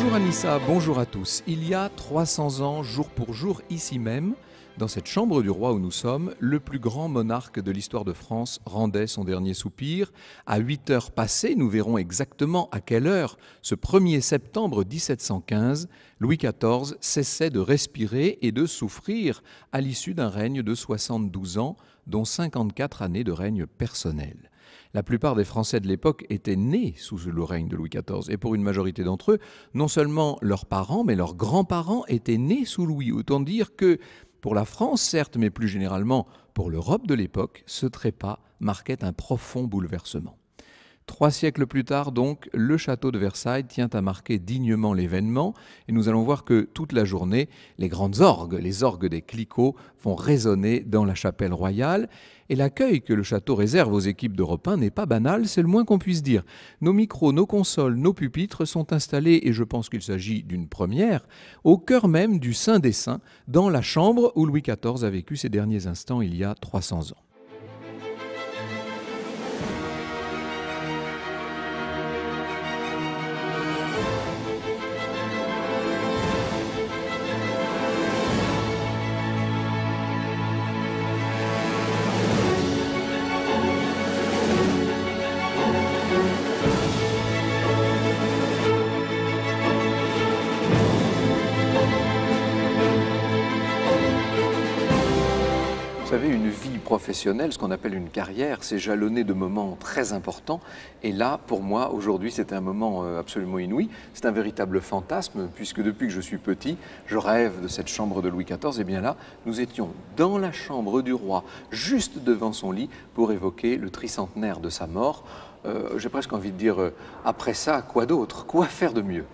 Bonjour Anissa, bonjour à tous. Il y a 300 ans, jour pour jour, ici même, dans cette chambre du roi où nous sommes, le plus grand monarque de l'histoire de France rendait son dernier soupir. À 8 heures passées, nous verrons exactement à quelle heure, ce 1er septembre 1715, Louis XIV cessait de respirer et de souffrir à l'issue d'un règne de 72 ans, dont 54 années de règne personnel. La plupart des Français de l'époque étaient nés sous le règne de Louis XIV. Et pour une majorité d'entre eux, non seulement leurs parents, mais leurs grands-parents étaient nés sous Louis. Autant dire que, pour la France certes, mais plus généralement pour l'Europe de l'époque, ce trépas marquait un profond bouleversement. 3 siècles plus tard, donc, le château de Versailles tient à marquer dignement l'événement et nous allons voir que toute la journée, les grandes orgues, les orgues des Clicquot, vont résonner dans la chapelle royale. Et l'accueil que le château réserve aux équipes d'Europe 1 n'est pas banal, c'est le moins qu'on puisse dire. Nos micros, nos consoles, nos pupitres sont installés, et je pense qu'il s'agit d'une première, au cœur même du Saint des Saints, dans la chambre où Louis XIV a vécu ses derniers instants il y a 300 ans. Vous savez, une vie professionnelle, ce qu'on appelle une carrière, c'est jalonné de moments très importants. Et là, pour moi, aujourd'hui, c'est un moment absolument inouï. C'est un véritable fantasme, puisque depuis que je suis petit, je rêve de cette chambre de Louis XIV. Et bien là, nous étions dans la chambre du roi, juste devant son lit, pour évoquer le tricentenaire de sa mort. J'ai presque envie de dire, après ça, quoi d'autre? Quoi faire de mieux?